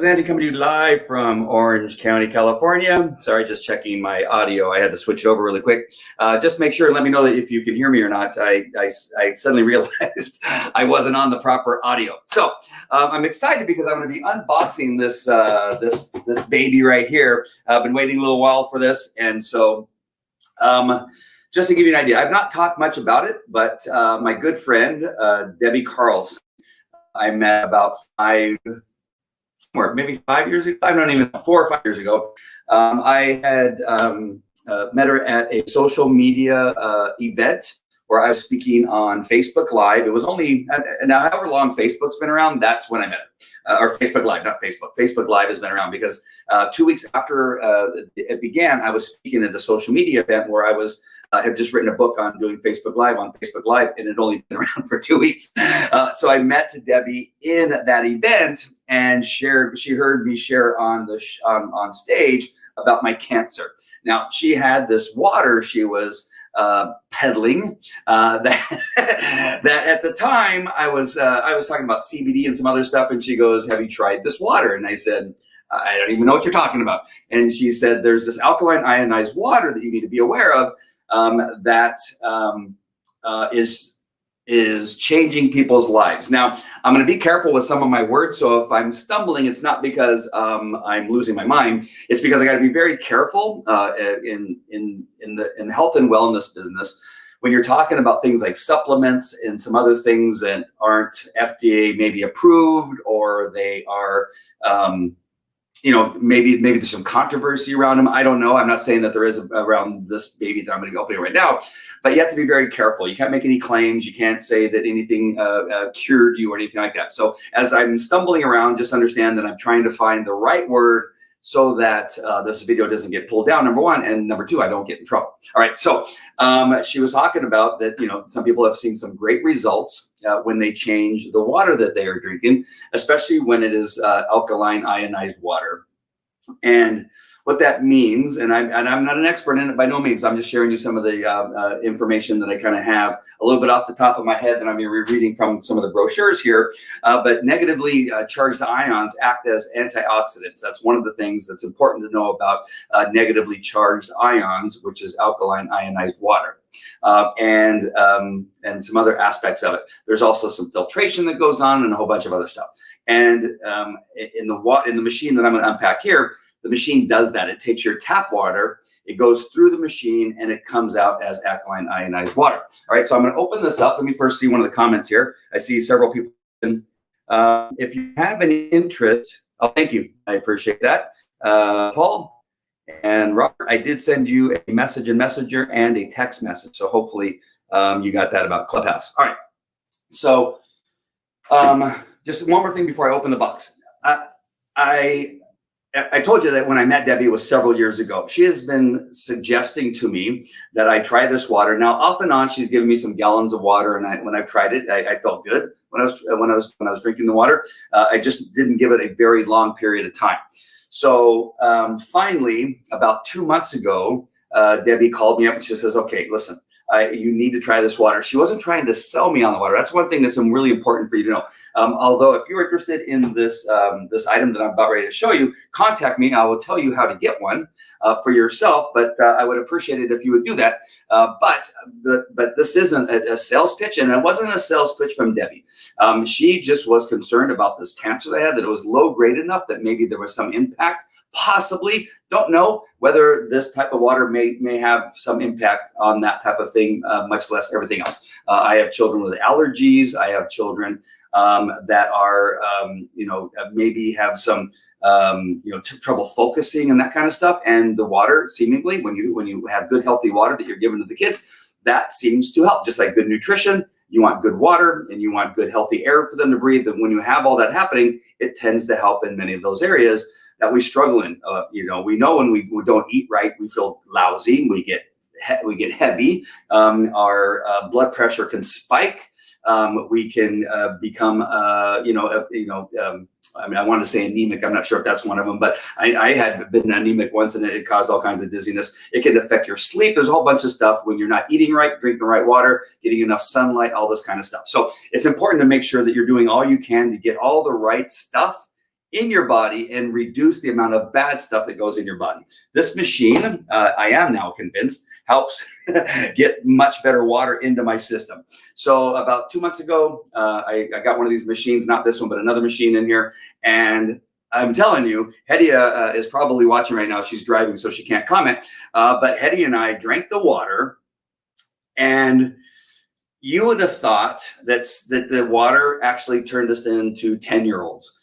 is Andy coming to you live from Orange County, California. Sorry, just checking my audio. I had to switch over really quick. Just make sure and let me know that if you can hear me or not. I suddenly realized I wasn't on the proper audio. So I'm excited because I'm going to be unboxing this this baby right here. I've been waiting a little while for this, and so just to give you an idea, I've not talked much about it, but my good friend Debbie Carlson, I met about maybe 5 years ago. I don't even 4 or 5 years ago. I had met her at a social media event where I was speaking on Facebook Live. It was only now, however long Facebook's been around, that's when I met her. Or Facebook Live, not Facebook. Facebook Live has been around because 2 weeks after it began, I was speaking at a social media event where I was had just written a book on doing Facebook Live on Facebook Live, and it had only been around for 2 weeks. So I met Debbie in that event, and she heard me share on the on stage about my cancer. Now, she had this water she was peddling that at the time I was talking about CBD and some other stuff, and she goes, "Have you tried this water?" And I said, "I don't even know what you're talking about." And she said, "There's this alkaline ionized water that you need to be aware of that is changing people's lives." Now, I'm going to be careful with some of my words, so if I'm stumbling, it's not because I'm losing my mind. It's because I got to be very careful in the health and wellness business when you're talking about things like supplements and some other things that aren't FDA maybe approved, or they are maybe there's some controversy around them. I don't know. I'm not saying that there is around this baby that I'm going to be opening right now, but you have to be very careful. You can't make any claims. You can't say that anything cured you or anything like that. So as I'm stumbling around, just understand that I'm trying to find the right word so that this video doesn't get pulled down, number one, and number two, I don't get in trouble. All right, so she was talking about that, some people have seen some great results when they change the water that they are drinking, especially when it is alkaline ionized water. And what that means, and I'm not an expert in it by no means. I'm just sharing you some of the information that I kind of have a little bit off the top of my head that I'm reading from some of the brochures here. But negatively charged ions act as antioxidants. That's one of the things that's important to know about negatively charged ions, which is alkaline ionized water. And some other aspects of it. There's also some filtration that goes on and a whole bunch of other stuff. And in the machine that I'm going to unpack here, the machine does that. It takes your tap water, it goes through the machine, and it comes out as alkaline ionized water. All right, so I'm going to open this up. Let me first see one of the comments here. I see several people. If you have any interest, oh, thank you. I appreciate that. Paul and Robert, I did send you a message in Messenger and a text message. So hopefully you got that about Clubhouse. All right, so just one more thing before I open the box. I told you that when I met Debbie, it was several years ago. She has been suggesting to me that I try this water. Now, off and on, she's given me some gallons of water, and when I've tried it, I felt good when I was drinking the water. I just didn't give it a very long period of time. So finally, about 2 months ago, Debbie called me up and she says, "Okay, listen, you need to try this water." She wasn't trying to sell me on the water. That's one thing that's really important for you to know. Although if you're interested in this this item that I'm about ready to show you, contact me. I will tell you how to get one for yourself, but I would appreciate it if you would do that. But this isn't a sales pitch, and it wasn't a sales pitch from Debbie. She just was concerned about this cancer they had, that it was low grade enough that maybe there was some impact. Possibly, don't know whether this type of water may have some impact on that type of thing, much less everything else. I have children with allergies. I have children that are, maybe have some, trouble focusing and that kind of stuff. And the water, seemingly, when you have good, healthy water that you're giving to the kids, that seems to help. Just like good nutrition, you want good water and you want good, healthy air for them to breathe. And when you have all that happening, it tends to help in many of those areas that we struggle in. We know when we don't eat right, we feel lousy, we get heavy, our blood pressure can spike, we can become, I want to say anemic. I'm not sure if that's one of them, but I had been anemic once and it caused all kinds of dizziness. It can affect your sleep. There's a whole bunch of stuff when you're not eating right, drinking the right water, getting enough sunlight, all this kind of stuff. So it's important to make sure that you're doing all you can to get all the right stuff in your body and reduce the amount of bad stuff that goes in your body. This machine, I am now convinced, helps get much better water into my system. So about 2 months ago, I got one of these machines, not this one, but another machine in here. And I'm telling you, Hedia is probably watching right now. She's driving, so she can't comment. But Hedia and I drank the water, and you would have thought that the water actually turned us into 10-year-olds.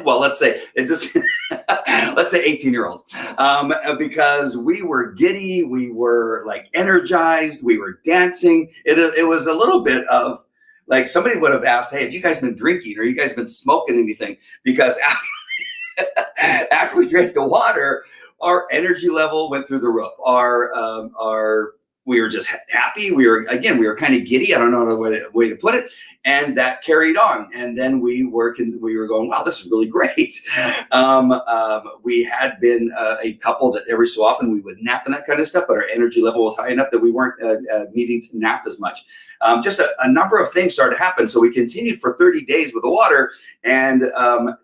Well, let's say it just let's say 18-year-olds, because we were giddy, we were like energized, we were dancing. It was a little bit of like somebody would have asked, "Hey, have you guys been drinking, or you guys been smoking anything?" Because after we drank the water, our energy level went through the roof. We were just happy. We were kind of giddy. I don't know the way to put it. And that carried on. And then we were going, wow, this is really great. We had been a couple that every so often we would nap and that kind of stuff, but our energy level was high enough that we weren't needing to nap as much. Just a number of things started to happen. So we continued for 30 days with the water. And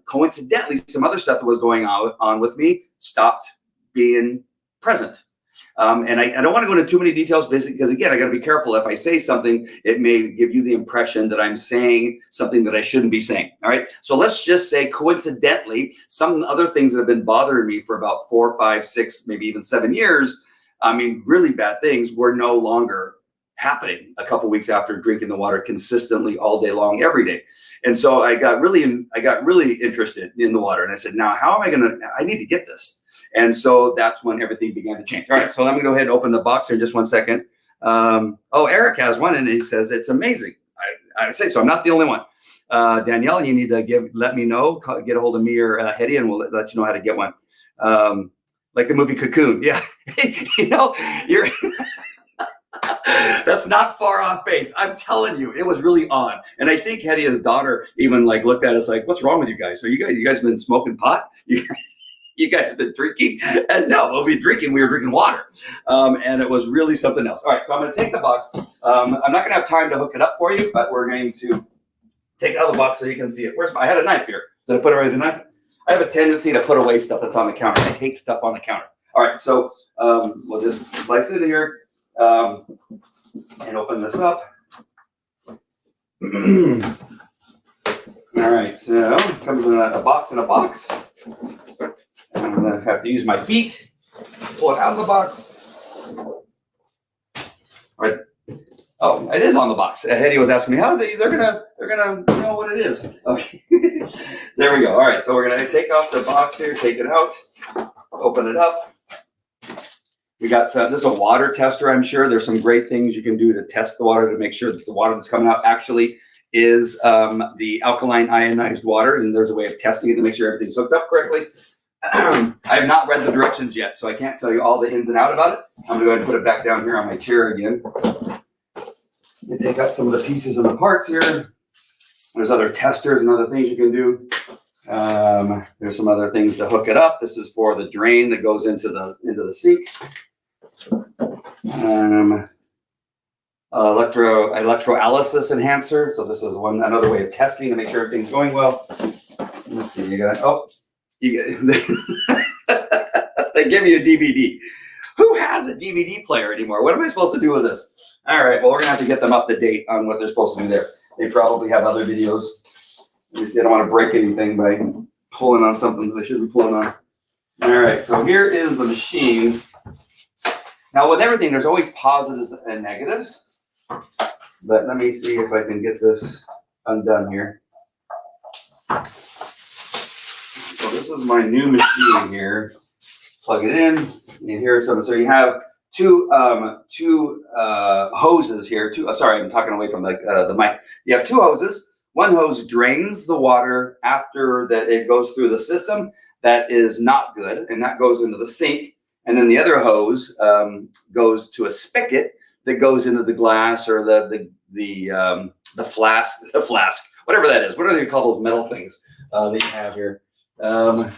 coincidentally, some other stuff that was going on with me stopped being present. And I don't want to go into too many details because, again, I got to be careful. If I say something, it may give you the impression that I'm saying something that I shouldn't be saying. All right. So let's just say coincidentally, some other things that have been bothering me for about 4, 5, 6, maybe even 7 years. I mean, really bad things were no longer happening a couple weeks after drinking the water consistently all day long, every day. And so I got really interested in the water. And I said, now, how am I need to get this? And so that's when everything began to change. All right, so I'm going to go ahead and open the box here in just 1 second. Eric has one, and he says it's amazing. I say so. I'm not the only one. Danielle, you need to let me know. Get a hold of me or Hedia, and we'll let you know how to get one. Like the movie Cocoon. Yeah, you're. That's not far off base. I'm telling you, it was really odd. And I think Hedia's daughter even looked at us like, "What's wrong with you guys? So you guys been smoking pot?" You guys have been drinking? And no, we'll be drinking. We were drinking water. And it was really something else. All right, so I'm going to take the box. I'm not going to have time to hook it up for you, but we're going to take it out of the box so you can see it. I had a knife here. Did I put away the knife? I have a tendency to put away stuff that's on the counter. I hate stuff on the counter. All right, so we'll just slice it in here and open this up. All right, so it comes in a box in a box. I'm going to have to use my feet, pull it out of the box. All right. Oh, it is on the box. Hedia was asking me, they're gonna know what it is. Okay. There we go. All right, so we're gonna take off the box here, take it out, open it up. We got this is a water tester, I'm sure. There's some great things you can do to test the water to make sure that the water that's coming out actually is the alkaline ionized water, and there's a way of testing it to make sure everything's hooked up correctly. I have not read the directions yet, so I can't tell you all the ins and outs about it. I'm going to go ahead and put it back down here on my chair again. And take out some of the pieces and the parts here. There's other testers and other things you can do. There's some other things to hook it up. This is for the drain that goes into the sink. Electrolysis enhancer. So this is another way of testing to make sure everything's going well. Let's see. They give you a DVD. Who has a DVD player anymore? What am I supposed to do with this? All right, well, we're gonna have to get them up to date on what they're supposed to do there. They probably have other videos. Let me see, I don't want to break anything by pulling on something that I shouldn't be pulling on. All right, so here is the machine. Now with everything, there's always positives and negatives. But let me see if I can get this undone here. So this is my new machine here. Plug it in, and here's some. So you have two hoses here. Sorry, I'm talking away from the mic. You have two hoses. One hose drains the water after that it goes through the system. That is not good, and that goes into the sink. And then the other hose goes to a spigot that goes into the glass or the flask, whatever that is. What do they call those metal things that you have here? I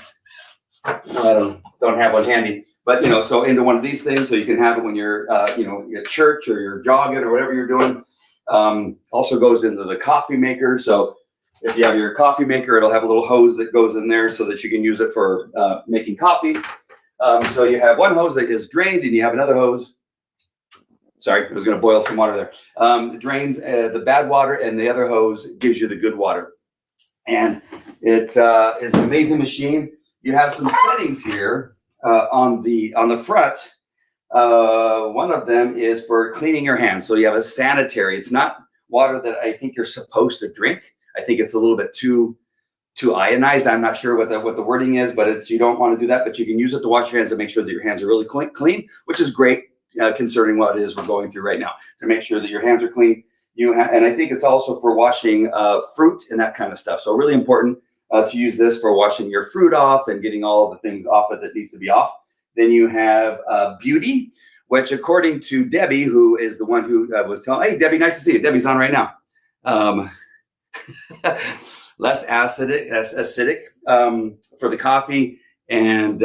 don't have one handy, but so into one of these things, so you can have it when you're at church or you're jogging or whatever you're doing. Also goes into the coffee maker. So If you have your coffee maker, it'll have a little hose that goes in there so that you can use it for making coffee. So you have one hose that is drained, and you have another hose. Sorry, I was going to boil some water there. Drains the bad water, and the other hose gives you the good water. And it is an amazing machine. You have some settings here on the front. One of them is for cleaning your hands. So you have a sanitary. It's not water that I think you're supposed to drink. I think it's a little bit too ionized. I'm not sure what the wording is, but you don't want to do that. But you can use it to wash your hands and make sure that your hands are really clean, which is great concerning what it is we're going through right now, to make sure that your hands are clean. And I think it's also for washing fruit and that kind of stuff. So really important to use this for washing your fruit off and getting all the things off it that needs to be off. Then you have Beauty, which according to Debbie, who is the one who was telling, hey, Debbie, nice to see you. Debbie's on right now. Less acidic for the coffee, and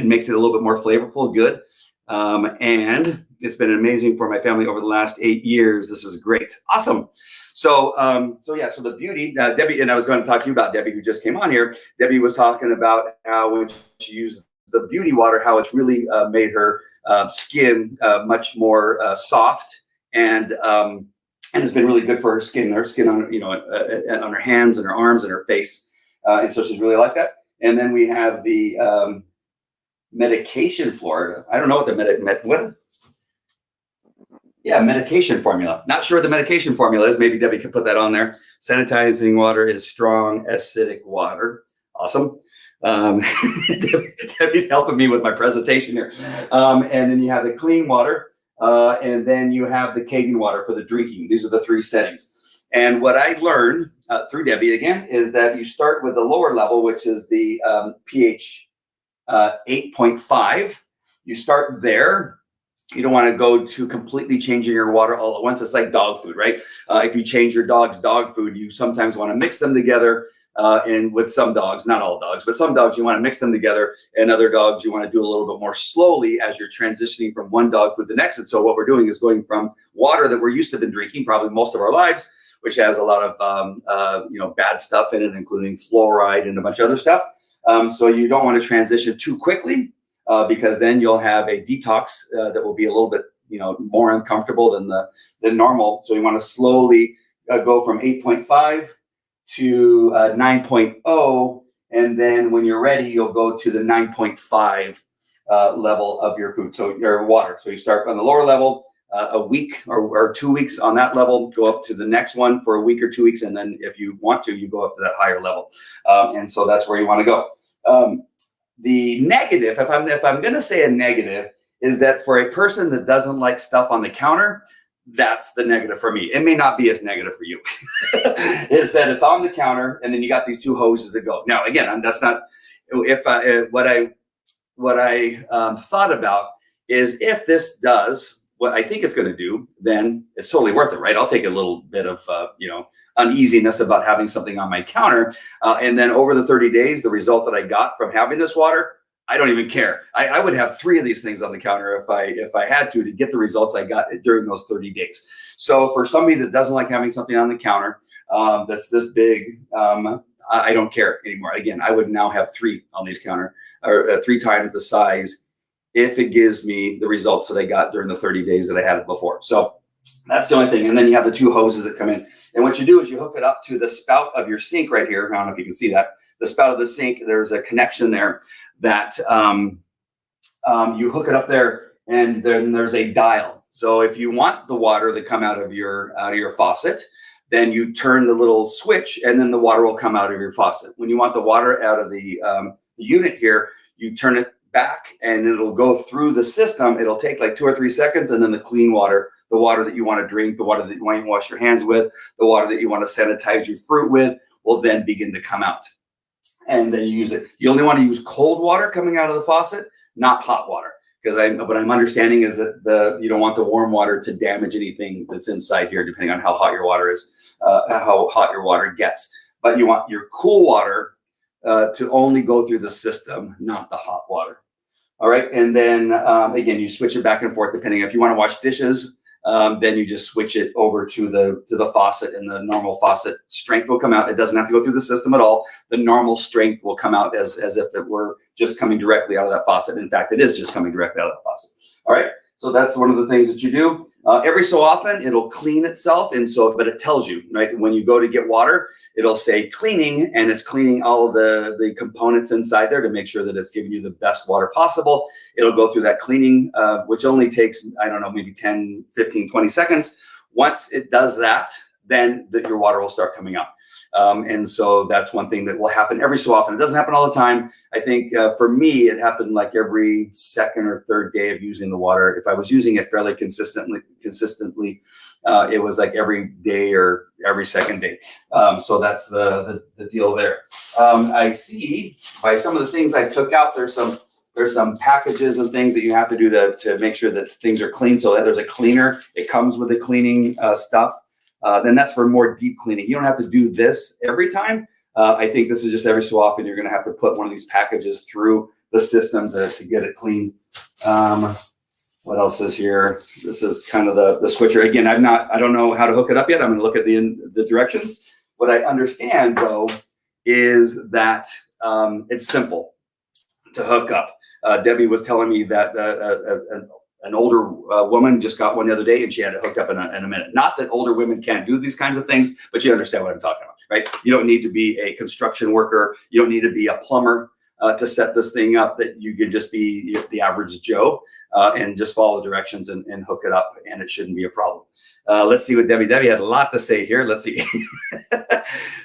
makes it a little bit more flavorful. Good. And it's been amazing for my family over the last 8 years. This is great. Awesome. So the Beauty, Debbie, and I was going to talk to you about Debbie, who just came on here. Debbie was talking about how when she used the Beauty water, how it's really made her skin much more soft, and it's been really good for her skin on on her hands and her arms and her face, and so she's really like that. And then we have the medication Florida. I don't know what the medication formula. Not sure what the medication formula is. Maybe Debbie could put that on there. Sanitizing water is strong acidic water. Awesome. Debbie's helping me with my presentation here. And then you have the clean water, and then you have the Kangen water for the drinking. These are the 3 settings. And what I learned through Debbie again is that you start with the lower level, which is the pH 8.5. You start there. You don't want to go to completely changing your water all at once. It's like dog food, right? If you change your dog's dog food, you sometimes want to mix them together. And with some dogs, not all dogs, but some dogs, you want to mix them together, and other dogs, you want to do a little bit more slowly as you're transitioning from one dog food to the next. And so what we're doing is going from water that we're used to been drinking probably most of our lives, which has a lot of bad stuff in it, including fluoride and a bunch of other stuff. So you don't want to transition too quickly, because then you'll have a detox that will be a little bit more uncomfortable than normal. So you want to slowly go from 8.5 to 9.0, and then when you're ready, you'll go to the 9.5 level of your food, so your water. So you start on the lower level, a week or 2 weeks on that level, go up to the next one for a week or 2 weeks, and then if you want to, you go up to that higher level. And so that's where you want to go. The negative, if I'm going to say a negative, is that for a person that doesn't like stuff on the counter, that's the negative for me. It may not be as negative for you. Is that it's on the counter, and then you got these 2 hoses that go. Now, again, that's not. What I thought about is, if this does what I think it's going to do, then it's totally worth it, right? I'll take a little bit of uneasiness about having something on my counter, and then over the 30 days, the result that I got from having this water, I don't even care. I would have 3 of these things on the counter if I had to get the results I got during those 30 days. So for somebody that doesn't like having something on the counter that's this big, I don't care anymore. Again, I would now have 3 on these counter, or 3 times the size, if it gives me the results that I got during the 30 days that I had it before. So that's the only thing. And then you have the 2 hoses that come in. And what you do is you hook it up to the spout of your sink right here. I don't know if you can see that. The spout of the sink, there's a connection there that you hook it up there, and then there's a dial. So if you want the water to come out of your faucet, then you turn the little switch, and then the water will come out of your faucet. When you want the water out of the unit here, you turn it back, and it'll go through the system. It'll take like 2 or 3 seconds, and then the clean water, the water that you want to drink, the water that you want to wash your hands with, the water that you want to sanitize your fruit with, will then begin to come out. And then you use it. You only want to use cold water coming out of the faucet, not hot water, because what I'm understanding is that you don't want the warm water to damage anything that's inside here, depending on how hot your water is, how hot your water gets. But you want your cool water to only go through the system, not the hot water. All right, and then again, you switch it back and forth depending if you want to wash dishes then you just switch it over to the faucet, and the normal faucet strength will come out. It doesn't have to go through the system at all. The normal strength will come out as if it were just coming directly out of that faucet. In fact, it is just coming directly out of the faucet. All right. So that's one of the things that you do. Every so often, it'll clean itself, but it tells you, right? When you go to get water, it'll say cleaning, and it's cleaning all the components inside there to make sure that it's giving you the best water possible. It'll go through that cleaning, which only takes, I don't know, maybe 10, 15, 20 seconds. Once it does that, then your water will start coming out. And so that's one thing that will happen every so often. It doesn't happen all the time. I think for me, it happened like every second or third day of using the water. If I was using it fairly consistently, it was like every day or every second day. So that's the deal there. I see by some of the things I took out, there's some packages and things that you have to do to make sure that things are clean. So that there's a cleaner. It comes with the cleaning stuff. Then that's for more deep cleaning. You don't have to do this every time. I think this is just every so often you're going to have to put one of these packages through the system to get it clean. What else is here? This is kind of the switcher. Again, I don't know how to hook it up yet. I'm going to look at the directions. What I understand though is that it's simple to hook up. Debbie was telling me that an older woman just got one the other day, and she had it hooked up in a minute. Not that older women can't do these kinds of things, but you understand what I'm talking about, right? You don't need to be a construction worker. You don't need to be a plumber to set this thing up. That you could just be the average Joe and just follow the directions and hook it up, and it shouldn't be a problem. Let's see what Debbie had a lot to say here. Let's see.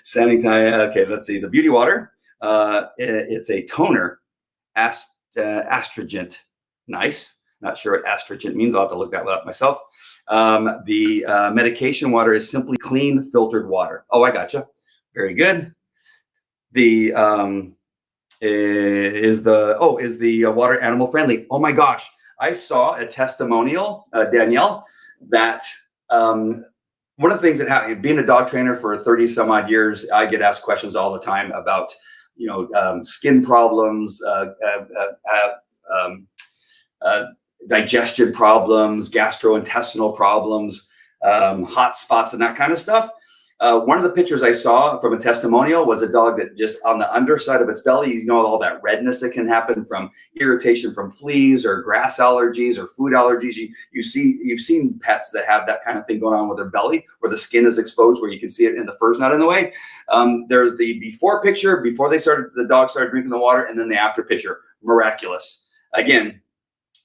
Sanding time. Okay, let's see. The Beauty Water. It's a toner, astringent. Nice. Not sure what astringent means. I'll have to look that up myself. The medication water is simply clean filtered water. Oh, I gotcha. Very good. The is the water animal friendly? Oh my gosh. I saw a testimonial, Danielle, that one of the things that happened, being a dog trainer for 30 some odd years, I get asked questions all the time about, skin problems, digestion problems, gastrointestinal problems, hot spots, and that kind of stuff. One of the pictures I saw from a testimonial was a dog that just on the underside of its belly, all that redness that can happen from irritation from fleas or grass allergies or food allergies. You've seen pets that have that kind of thing going on with their belly, where the skin is exposed, where you can see it and the fur's not in the way. There's the before picture, before the dog started drinking the water, and then the after picture. Miraculous. Again,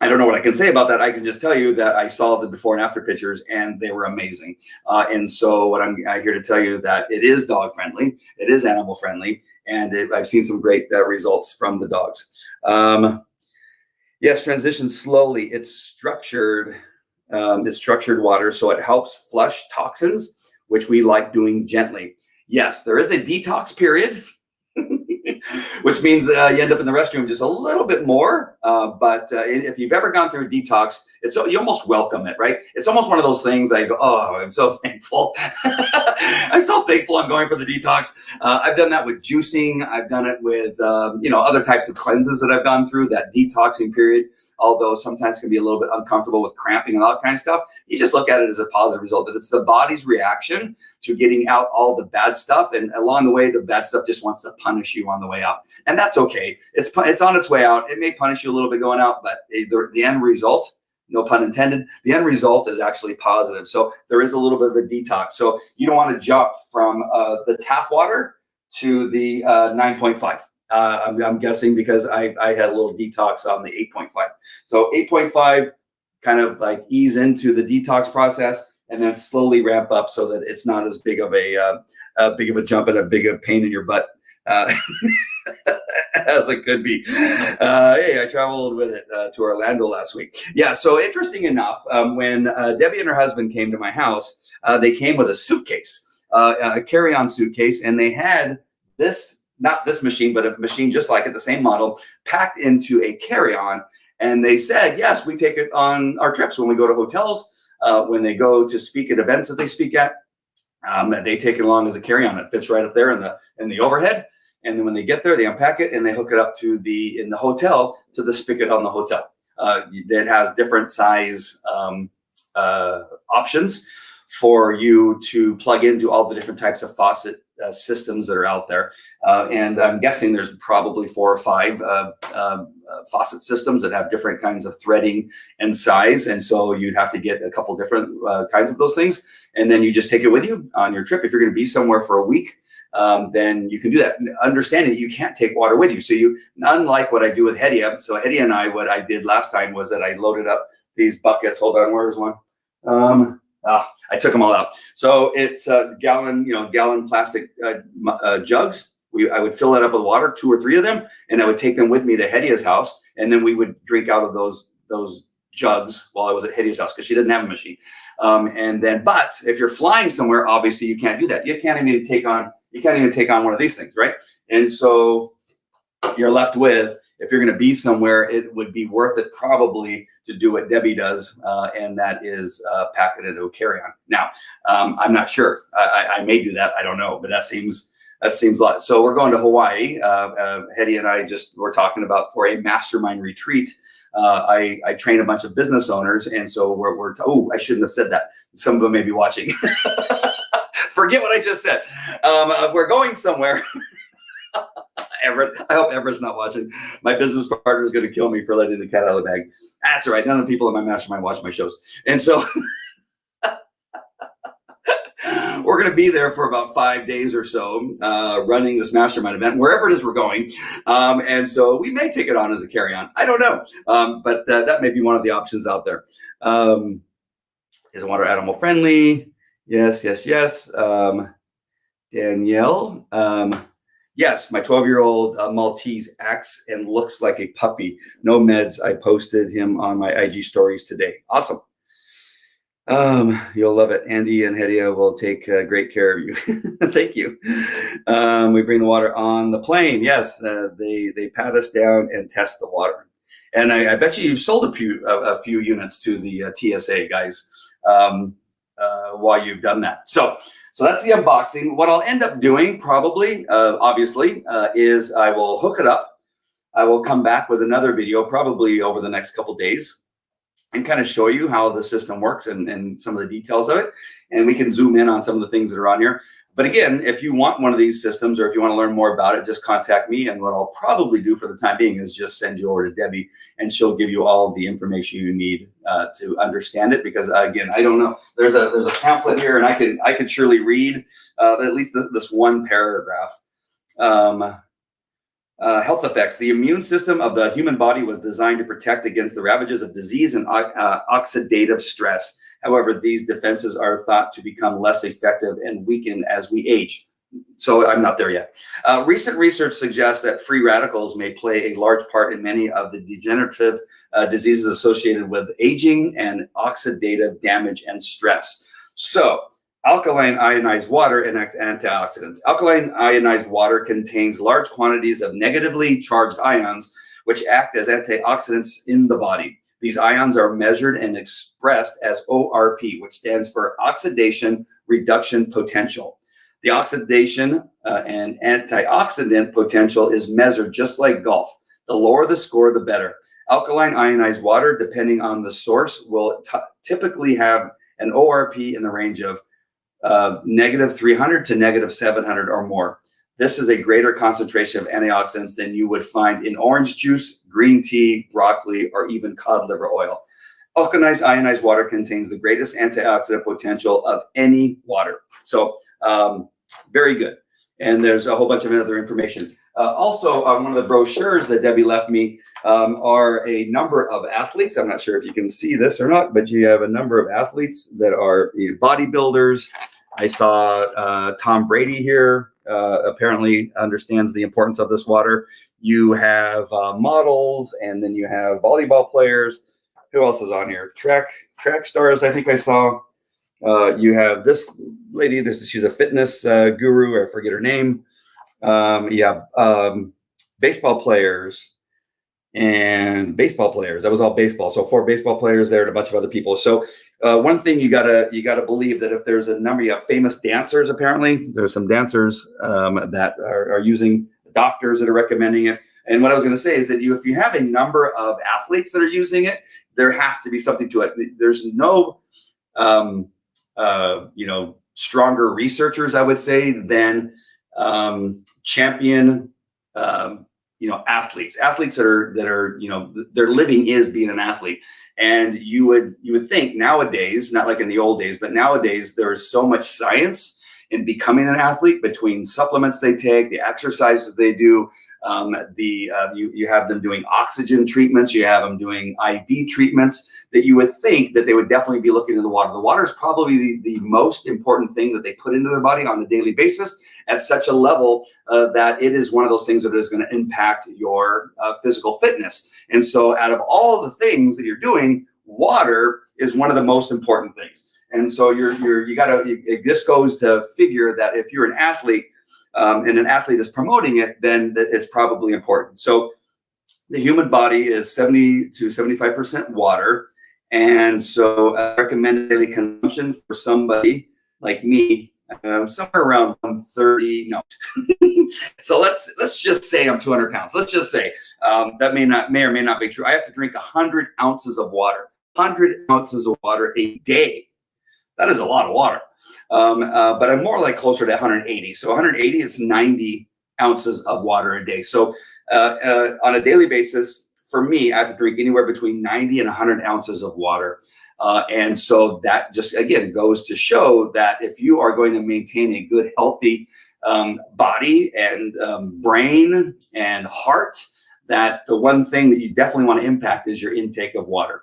I don't know what I can say about that. I can just tell you that I saw the before and after pictures, and they were amazing. And so what I'm here to tell you that it is dog friendly, it is animal friendly, and I've seen some great results from the dogs. Yes, transition slowly. It's structured water, so it helps flush toxins, which we like doing gently. Yes, there is a detox period. Which means you end up in the restroom just a little bit more. But if you've ever gone through a detox, you almost welcome it, right? It's almost one of those things I go, oh, I'm so thankful. I'm so thankful I'm going for the detox. I've done that with juicing. I've done it with, other types of cleanses that I've gone through, that detoxing period. Although sometimes it can be a little bit uncomfortable with cramping and all that kind of stuff, you just look at it as a positive result, that it's the body's reaction to getting out all the bad stuff. And along the way, the bad stuff just wants to punish you on the way out. And that's okay. It's on its way out. It may punish you a little bit going out, but the end result, no pun intended, the end result is actually positive. So there is a little bit of a detox. So you don't want to jump from the tap water to the 9.5. I'm guessing because I had a little detox on the 8.5. So 8.5, kind of like ease into the detox process, and then slowly ramp up so that it's not as big of a jump and a big a pain in your butt as it could be. Hey, I traveled with it to Orlando last week. Yeah, so interesting enough, when Debbie and her husband came to my house, they came with a suitcase, a carry-on suitcase, and they had this. Not this machine, but a machine just like it, the same model, packed into a carry-on. And they said, yes, we take it on our trips when we go to hotels, when they go to speak at events that they speak at. They take it along as a carry-on. It fits right up there in the overhead. And then when they get there, they unpack it and they hook it up in the hotel to the spigot on the hotel. That has different size options for you to plug into all the different types of faucet systems that are out there. And I'm guessing there's probably 4 or 5 faucet systems that have different kinds of threading and size. And so you'd have to get a couple different kinds of those things. And then you just take it with you on your trip. If you're going to be somewhere for a week, then you can do that. Understanding that you can't take water with you. So unlike what I do with Hedia. So Hedia and I, what I did last time was that I loaded up these buckets. Hold on, where's one? I took them all out. So it's gallon plastic jugs. I would fill it up with water, 2 or 3 of them, and I would take them with me to Hedia's house, and then we would drink out of those jugs while I was at Hedia's house because she didn't have a machine. But if you're flying somewhere, obviously you can't do that. You can't even take on one of these things, right? And so you're left with, if you're going to be somewhere, it would be worth it probably to do what Debbie does, and that is pack it into a carry-on. Now, I'm not sure. I may do that. I don't know, but that seems a lot. So we're going to Hawaii. Hedy and I we're talking about for a mastermind retreat. I train a bunch of business owners, and so I shouldn't have said that. Some of them may be watching. Forget what I just said. We're going somewhere. Everett, I hope Everett's not watching. My business partner is going to kill me for letting the cat out of the bag. That's all right. None of the people in my mastermind watch my shows. And so we're going to be there for about 5 days or so, running this mastermind event, wherever it is we're going. And so we may take it on as a carry-on. I don't know. But that may be one of the options out there. Is water animal friendly? Yes. Danielle. Yes, my 12-year-old Maltese acts and looks like a puppy. No meds. I posted him on my IG stories today. Awesome. You'll love it. Andy and Hedia will take great care of you. Thank you. We bring the water on the plane. Yes, they pat us down and test the water. And I bet you've sold a few units to the TSA guys while you've done that. So that's the unboxing. What I'll end up doing probably, obviously, is I will hook it up. I will come back with another video probably over the next couple days and kind of show you how the system works and some of the details of it. And we can zoom in on some of the things that are on here. But again, if you want one of these systems or if you want to learn more about it, just contact me. And what I'll probably do for the time being is just send you over to Debbie, and she'll give you all the information you need to understand it. Because again, I don't know. There's a pamphlet here, and I could surely read at least this one paragraph. Health effects. The immune system of the human body was designed to protect against the ravages of disease and oxidative stress. However, these defenses are thought to become less effective and weaken as we age. So I'm not there yet. Recent research suggests that free radicals may play a large part in many of the degenerative diseases associated with aging and oxidative damage and stress. So alkaline ionized water and antioxidants. Alkaline ionized water contains large quantities of negatively charged ions, which act as antioxidants in the body. These ions are measured and expressed as ORP, which stands for oxidation reduction potential. The oxidation and antioxidant potential is measured just like golf. The lower the score, the better. Alkaline ionized water, depending on the source, will typically have an ORP in the range of negative 300 to negative 700 or more. This is a greater concentration of antioxidants than you would find in orange juice, green tea, broccoli, or even cod liver oil. Alkalized ionized water contains the greatest antioxidant potential of any water. So very good. And there's a whole bunch of other information. Also, on one of the brochures that Debbie left me are a number of athletes. I'm not sure if you can see this or not, but you have a number of athletes that are bodybuilders. I saw Tom Brady here. Apparently understands the importance of this water. You have models, and then you have volleyball players. Who else is on here? Track stars, I think I saw. You have this lady. She's a fitness guru. I forget her name. Baseball players. And baseball players. That was all baseball. So 4 baseball players there and a bunch of other people. So one thing you gotta believe that if there's a number of famous dancers, apparently there's some dancers that are using doctors that are recommending it. And what I was going to say is that if you have a number of athletes that are using it, there has to be something to it. There's no, stronger researchers, I would say, than champion, athletes that are, their living is being an athlete. And you would think nowadays, not like in the old days, but nowadays there is so much science in becoming an athlete, between supplements they take, the exercises they do. You have them doing oxygen treatments, you have them doing IV treatments, that you would think that they would definitely be looking into the water. The water is probably the most important thing that they put into their body on a daily basis, at such a level that it is one of those things that is going to impact your physical fitness. And so out of all the things that you're doing, water is one of the most important things. And so it just goes to figure that if you're an athlete, and an athlete is promoting it, then it's probably important. So the human body is 70 to 75% water. And so recommended daily consumption for somebody like me, somewhere around 130. No. So let's just say I'm 200 pounds. Let's just say that may or may not be true. I have to drink 100 ounces of water, 100 ounces of water a day. That is a lot of water. But I'm more like closer to 180. So 180 is 90 ounces of water a day. So on a daily basis, for me, I have to drink anywhere between 90 and 100 ounces of water. And so that just, again, goes to show that if you are going to maintain a good, healthy body and brain and heart, that the one thing that you definitely want to impact is your intake of water.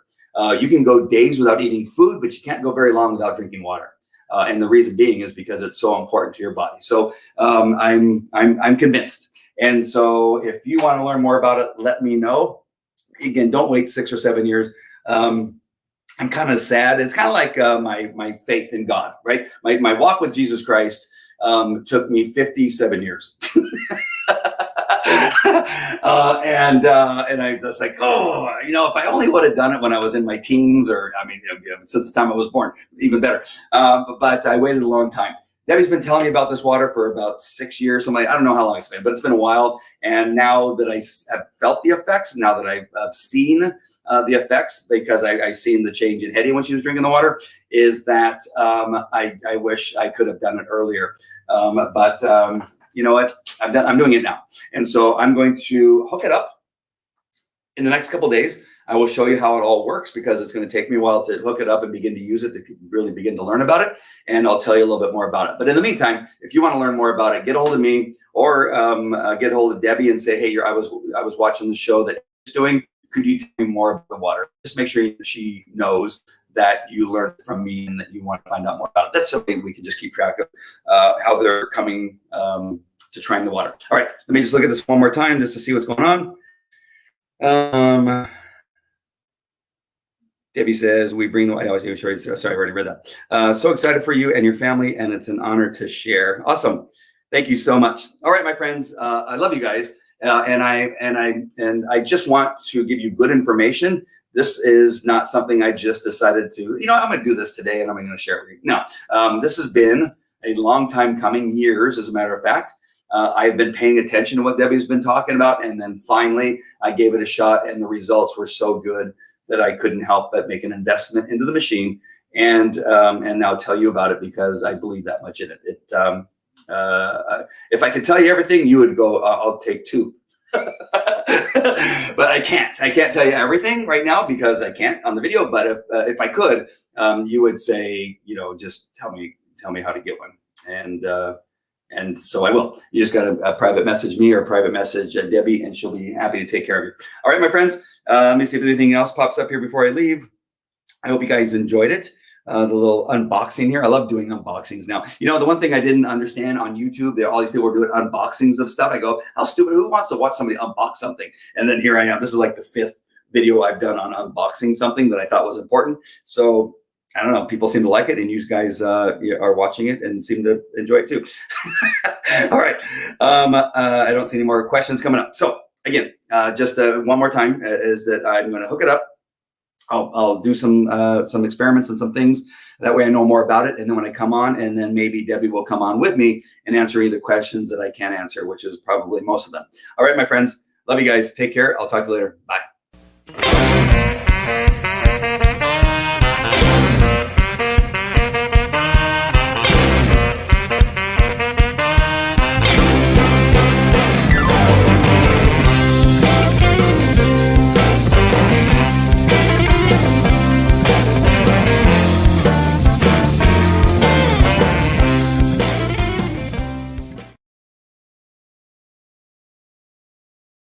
You can go days without eating food, but you can't go very long without drinking water. And the reason being is because it's so important to your body. So I'm convinced. And so if you want to learn more about it, let me know. Again, don't wait 6 or 7 years. I'm kind of sad. It's kind of like my faith in God, right? My walk with Jesus Christ took me 57 years. And I was like, if I only would have done it when I was in my teens, or since the time I was born, even better. But I waited a long time. Debbie's been telling me about this water for about 6 years. I don't know how long it's been, but it's been a while. And now that I have felt the effects, now that I've seen the effects, because I've seen the change in Hetty when she was drinking the water, is that I wish I could have done it earlier. But you know what? I'm doing it now. And so I'm going to hook it up in the next couple of days. I will show you how it all works, because it's going to take me a while to hook it up and begin to use it, to really begin to learn about it. And I'll tell you a little bit more about it. But in the meantime, if you want to learn more about it, get a hold of me, or get a hold of Debbie and say, hey, I was watching the show that she's doing. Could you tell me more about the water? Just make sure she knows that you learned from me and that you want to find out more about it. That's something we can just keep track of, how they're coming to trying the water. All right, let me just look at this one more time just to see what's going on. Debbie says, we bring the white house. Sorry, I already read that. So excited for you and your family, and it's an honor to share. Awesome. Thank you so much. All right, my friends, I love you guys. And I just want to give you good information. This is not something I just decided to, I'm going to do this today and I'm going to share it with you. No, this has been a long time coming, years, as a matter of fact. I've been paying attention to what Debbie's been talking about. And then finally, I gave it a shot, and the results were so good that I couldn't help but make an investment into the machine, and now tell you about it, because I believe that much in it. If I could tell you everything, you would go, I'll take 2. But I can't tell you everything right now, because I can't on the video. But if I could, you would say, just tell me how to get one. And so I will. You just got to private message me or private message Debbie, and she'll be happy to take care of you. All right, my friends, let me see if anything else pops up here before I leave. I hope you guys enjoyed it. The little unboxing here. I love doing unboxings now. The one thing I didn't understand on YouTube, all these people are doing unboxings of stuff. I go, how stupid, who wants to watch somebody unbox something? And then here I am. This is like the 5th video I've done on unboxing something that I thought was important. So I don't know, people seem to like it, and you guys are watching it and seem to enjoy it too. All right. I don't see any more questions coming up. So again, just one more time, is that I'm going to hook it up. I'll do some experiments and some things. That way I know more about it. And then when I come on, and then maybe Debbie will come on with me and answer any of the questions that I can't answer, which is probably most of them. All right, my friends, Love you guys. Take care. I'll talk to you later. Bye.